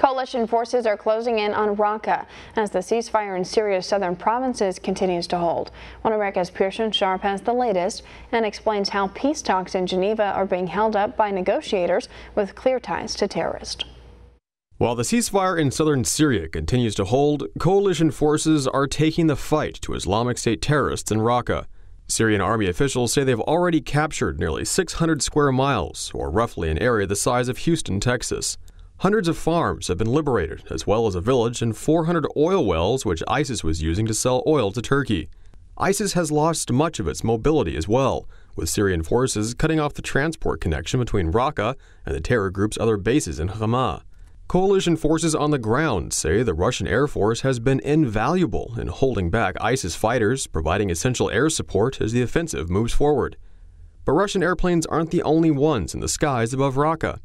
Coalition forces are closing in on Raqqa as the ceasefire in Syria's southern provinces continues to hold. One of America's Pearson Sharp has the latest and explains how peace talks in Geneva are being held up by negotiators with clear ties to terrorists. While the ceasefire in southern Syria continues to hold, coalition forces are taking the fight to Islamic State terrorists in Raqqa. Syrian army officials say they've already captured nearly 600 square miles, or roughly an area the size of Houston, Texas. Hundreds of farms have been liberated, as well as a village and 400 oil wells which ISIS was using to sell oil to Turkey. ISIS has lost much of its mobility as well, with Syrian forces cutting off the transport connection between Raqqa and the terror group's other bases in Hama. Coalition forces on the ground say the Russian Air Force has been invaluable in holding back ISIS fighters, providing essential air support as the offensive moves forward. But Russian airplanes aren't the only ones in the skies above Raqqa.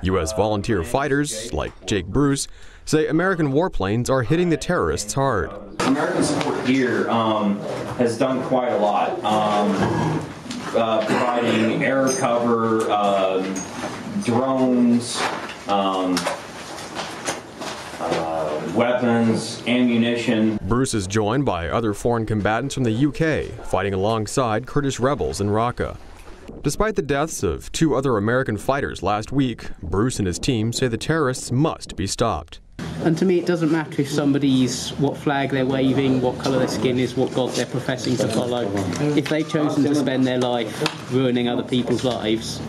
U.S. volunteer fighters, like Jake Bruce, say American warplanes are hitting the terrorists hard. American support here has done quite a lot, providing air cover, drones, weapons, ammunition. Bruce is joined by other foreign combatants from the UK, fighting alongside Kurdish rebels in Raqqa. Despite the deaths of 2 other American fighters last week, Bruce and his team say the terrorists must be stopped. And to me, it doesn't matter if somebody's, what flag they're waving, what colour their skin is, what God they're professing to follow. If they've chosen to spend their life ruining other people's lives,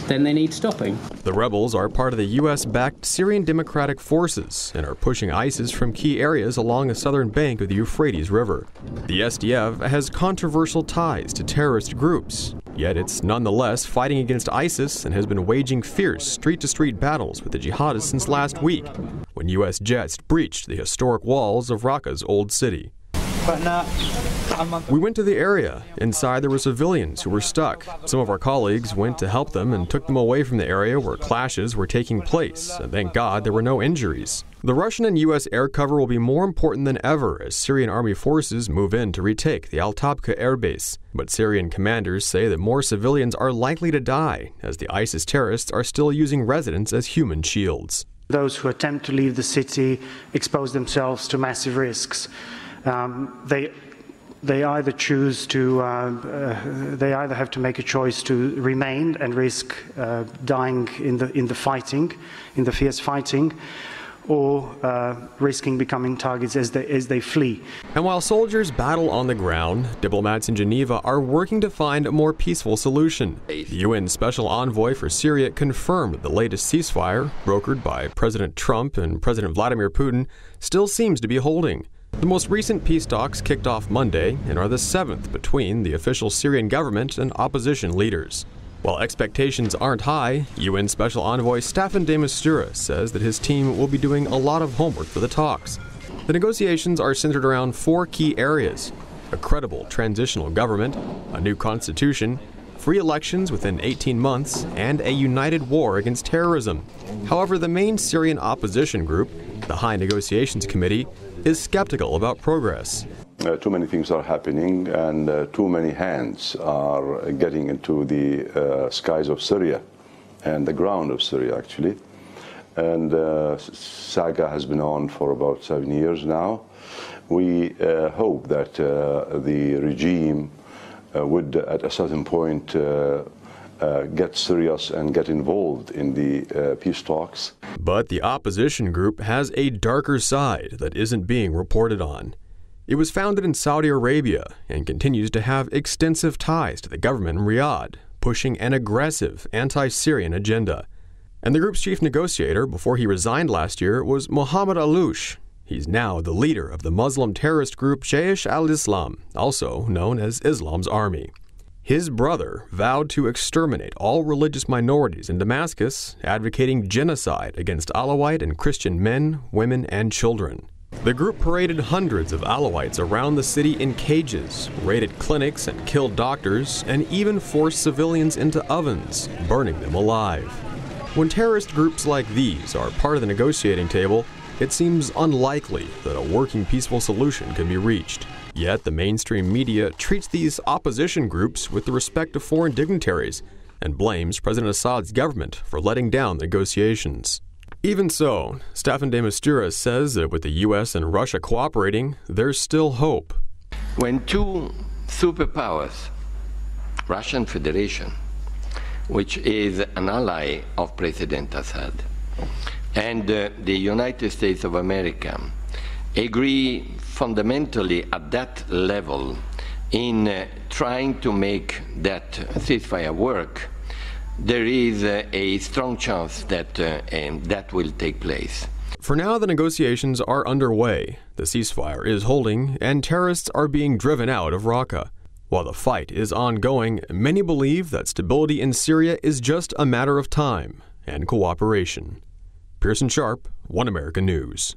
then they need stopping. The rebels are part of the U.S.-backed Syrian Democratic Forces and are pushing ISIS from key areas along the southern bank of the Euphrates River. The SDF has controversial ties to terrorist groups, yet it's nonetheless fighting against ISIS and has been waging fierce street-to-street battles with the jihadists since last week, when U.S. jets breached the historic walls of Raqqa's old city. We went to the area. Inside there were civilians who were stuck. Some of our colleagues went to help them and took them away from the area where clashes were taking place, and thank God there were no injuries. The Russian and U.S. air cover will be more important than ever as Syrian army forces move in to retake the Al-Tabqa air base. But Syrian commanders say that more civilians are likely to die as the ISIS terrorists are still using residents as human shields. Those who attempt to leave the city expose themselves to massive risks. They either choose to, they either have to make a choice to remain and risk dying in the fighting, in the fierce fighting, or risking becoming targets as they flee. And while soldiers battle on the ground, diplomats in Geneva are working to find a more peaceful solution. The UN Special Envoy for Syria confirmed the latest ceasefire, brokered by President Trump and President Vladimir Putin, still seems to be holding. The most recent peace talks kicked off Monday and are the 7th between the official Syrian government and opposition leaders. While expectations aren't high, UN Special Envoy Staffan de Mistura says that his team will be doing a lot of homework for the talks. The negotiations are centered around 4 key areas: a credible transitional government, a new constitution, free elections within 18 months, and a united war against terrorism. However, the main Syrian opposition group, the High Negotiations Committee, is skeptical about progress. Too many things are happening, and too many hands are getting into the skies of Syria and the ground of Syria, actually. And saga has been on for about 7 years now. We hope that the regime would, at a certain point, get serious and get involved in the peace talks. But the opposition group has a darker side that isn't being reported on. It was founded in Saudi Arabia and continues to have extensive ties to the government in Riyadh, pushing an aggressive anti-Syrian agenda. And the group's chief negotiator before he resigned last year was Mohammed Aloush. He's now the leader of the Muslim terrorist group Jaish al-Islam, also known as Islam's Army. His brother vowed to exterminate all religious minorities in Damascus, advocating genocide against Alawite and Christian men, women, and children. The group paraded hundreds of Alawites around the city in cages, raided clinics and killed doctors, and even forced civilians into ovens, burning them alive. When terrorist groups like these are part of the negotiating table, it seems unlikely that a working peaceful solution can be reached. Yet the mainstream media treats these opposition groups with the respect of foreign dignitaries and blames President Assad's government for letting down negotiations. Even so, Staffan de Mistura says that with the U.S. and Russia cooperating, there's still hope. When two superpowers, Russian Federation, which is an ally of President Assad, and the United States of America, agree fundamentally at that level in trying to make that ceasefire work, there is a strong chance that that will take place. For now, the negotiations are underway, the ceasefire is holding, and terrorists are being driven out of Raqqa. While the fight is ongoing, many believe that stability in Syria is just a matter of time and cooperation. Pearson Sharp, One American News.